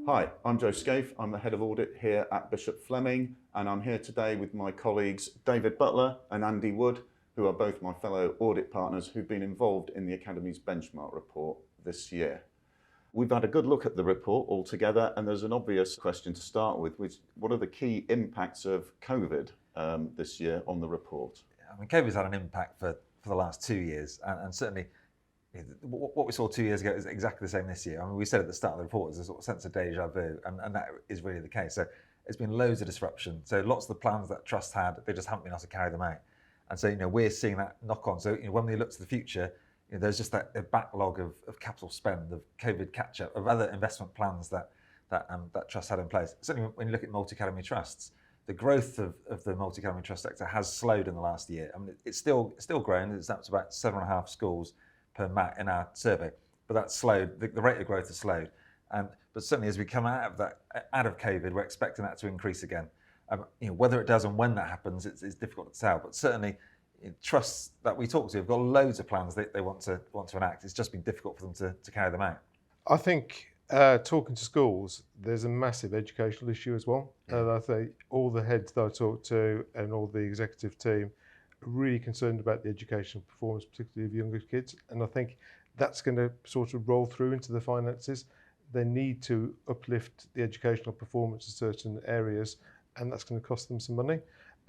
Hi, I'm Joe Scaife. I'm the Head of Audit here at Bishop Fleming, and I'm here today with my colleagues David Butler and Andy Wood, who are both my fellow audit partners who've been involved in the Academies benchmark report this year. We've had a good look at the report altogether, and there's an obvious question to start with, which what are the key impacts of COVID this year on the report? I mean, COVID's had an impact for the last 2 years, and certainly what we saw 2 years ago is exactly the same this year. I mean, we said at the start of the report, there's a sort of sense of deja vu, and that is really the case. So there's been loads of disruption. So lots of the plans that Trust had, they just haven't been able to carry them out. And so, we're seeing that knock on. So, when we look to the future, there's just a backlog of capital spend, of COVID catch-up, of other investment plans that Trust had in place. Certainly when you look at multi-academy trusts, the growth of the multi-academy trust sector has slowed in the last year. I mean, it's still growing. It's up to about 7.5 schools per MAT in our survey, but that's slowed. The rate of growth has slowed. But certainly as we come out of COVID, we're expecting that to increase again. Whether it does and when that happens, it's difficult to tell. But certainly, trusts that we talk to have got loads of plans they want to enact. It's just been difficult for them to carry them out. I think talking to schools, there's a massive educational issue as well. Yeah. And I think all the heads that I talk to and all the executive team are really concerned about the educational performance, particularly of younger kids. And I think that's going to sort of roll through into the finances. They need to uplift the educational performance in certain areas, and that's going to cost them some money.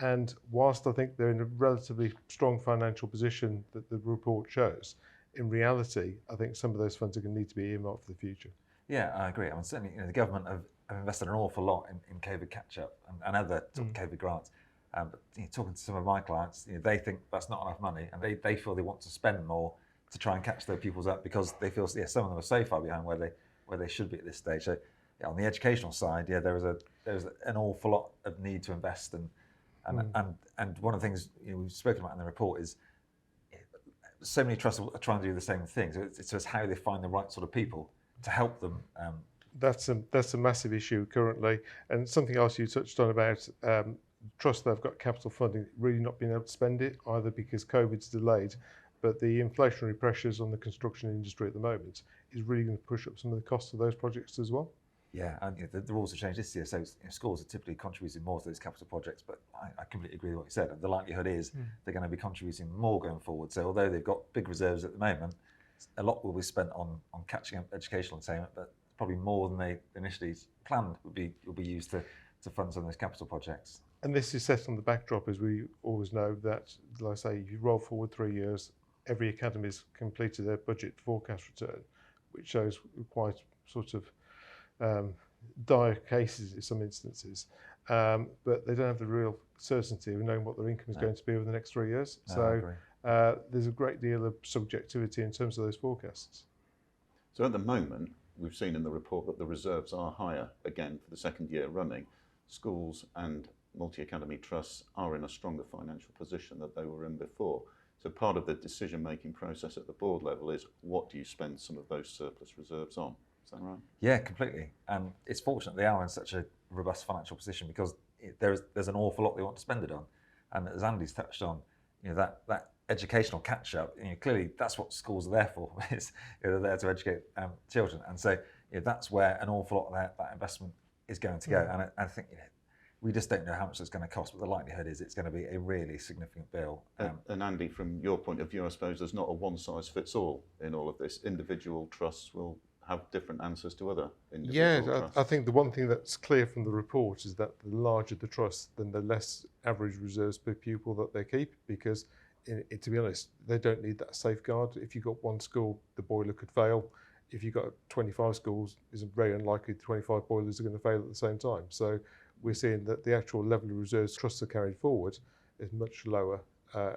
And whilst I think they're in a relatively strong financial position that the report shows, in reality, I think some of those funds are going to need to be earmarked for the future. Yeah, I agree. I mean, certainly, the government have invested an awful lot in COVID catch-up and other sort of COVID grants. But talking to some of my clients, they think that's not enough money, and they feel they want to spend more to try and catch their pupils up because they feel some of them are so far behind where they should be at this stage. So, on the educational side, there's an awful lot of need to invest, and one of the things we've spoken about in the report is so many trusts are trying to do the same thing. So it's how they find the right sort of people to help them. That's a massive issue currently, and something else you touched on about trusts that have got capital funding really not being able to spend it either because COVID's delayed, but the inflationary pressures on the construction industry at the moment is really going to push up some of the costs of those projects as well. Yeah, and the rules have changed this year, so schools are typically contributing more to those capital projects, but I completely agree with what you said. The likelihood is they're going to be contributing more going forward. So although they've got big reserves at the moment, a lot will be spent on catching up educational attainment, but probably more than they initially planned will be used to fund some of those capital projects. And this is set on the backdrop, as we always know, that, like I say, if you roll forward 3 years, every academy's completed their budget forecast return, which shows quite sort of dire cases in some instances, but they don't have the real certainty of knowing what their income is going to be over the next 3 years. So there's a great deal of subjectivity in terms of those forecasts. So at the moment, we've seen in the report that the reserves are higher again for the second year running. Schools and multi-academy trusts are in a stronger financial position than they were in before. So part of the decision-making process at the board level is what do you spend some of those surplus reserves on? Is that right? Yeah, completely. And it's fortunate they are in such a robust financial position because there's an awful lot they want to spend it on. And as Andy's touched on, that educational catch-up, clearly that's what schools are there for. They're there to educate children. And so that's where an awful lot of that investment is going to go. And I think we just don't know how much it's going to cost, but the likelihood is it's going to be a really significant bill. And Andy, from your point of view, I suppose there's not a one-size-fits-all in all of this. Individual trusts will have different answers to other individual trusts. I think the one thing that's clear from the report is that the larger the trust, then the less average reserves per pupil that they keep, because to be honest, they don't need that safeguard. If you've got one school, the boiler could fail. If you've got 25 schools, it's very unlikely 25 boilers are going to fail at the same time. So we're seeing that the actual level of reserves trusts are carried forward is much lower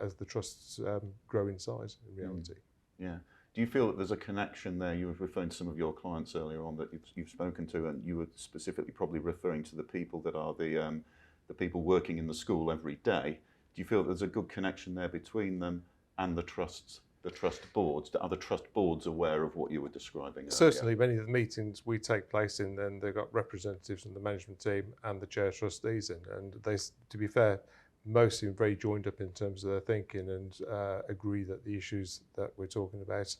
as the trusts grow in size in reality. Yeah. Do you feel that there's a connection there? You were referring to some of your clients earlier on that you've spoken to, and you were specifically probably referring to the people that are the people working in the school every day. Do you feel that there's a good connection there between them and the trusts, the trust boards? Are the trust boards aware of what you were describing earlier? Certainly, many of the meetings we take place in, and they've got representatives from the management team and the chair trustees in, and they, to be fair, most seem very joined up in terms of their thinking and agree that the issues that we're talking about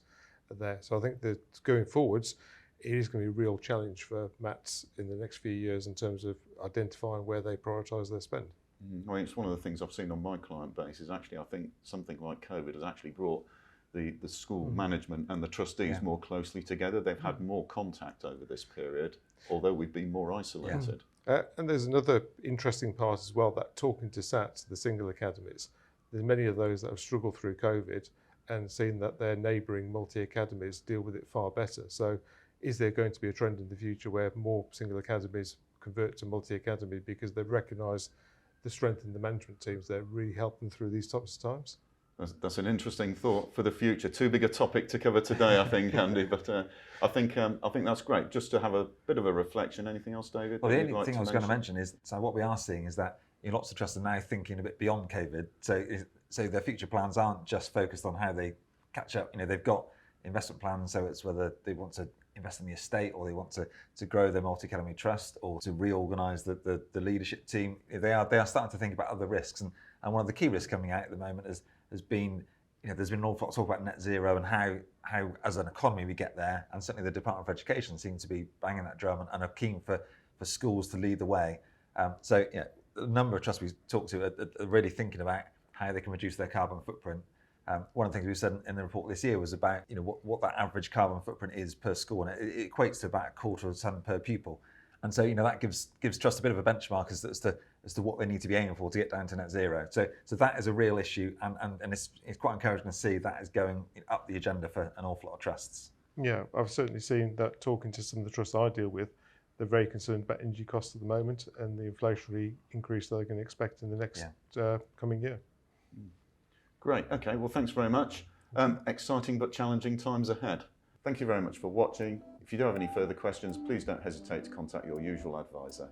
are there. So I think that going forwards, it is going to be a real challenge for MATs in the next few years in terms of identifying where they prioritise their spend. I mean, it's one of the things I've seen on my client base is actually, I think something like COVID has actually brought the school management and the trustees more closely together. They've had more contact over this period, although we've been more isolated. And there's another interesting part as well, that talking to SATs, the single academies, there's many of those that have struggled through COVID and seen that their neighbouring multi-academies deal with it far better. So is there going to be a trend in the future where more single academies convert to multi-academy because they've recognised the strength in the management teams that really help them through these types of times? That's an interesting thought for the future. Too big a topic to cover today, I think, Andy. But I think that's great. Just to have a bit of a reflection. Anything else, David? Well, the only thing I was going to mention is, so what we are seeing is that lots of trusts are now thinking a bit beyond COVID. So their future plans aren't just focused on how they catch up. They've got investment plans. So it's whether they want to invest in the estate or they want to grow their multi-academy trust or to reorganise the leadership team. They are starting to think about other risks. And one of the key risks coming out at the moment has been, there's been an awful lot of talk about net zero and how as an economy we get there. And certainly the Department of Education seems to be banging that drum and are keen for schools to lead the way. So a number of trusts we talked to are really thinking about how they can reduce their carbon footprint. One of the things we said in the report this year was about what that average carbon footprint is per school, and it equates to about a quarter of a tonne per pupil. And so that gives trusts a bit of a benchmark as to what they need to be aiming for to get down to net zero. So that is a real issue, and it's quite encouraging to see that is going up the agenda for an awful lot of trusts. Yeah, I've certainly seen that talking to some of the trusts I deal with. They're very concerned about energy costs at the moment and the inflationary increase that they're going to expect in the next coming year. Great. Okay. Well, thanks very much. Exciting but challenging times ahead. Thank you very much for watching. If you do have any further questions, please don't hesitate to contact your usual advisor.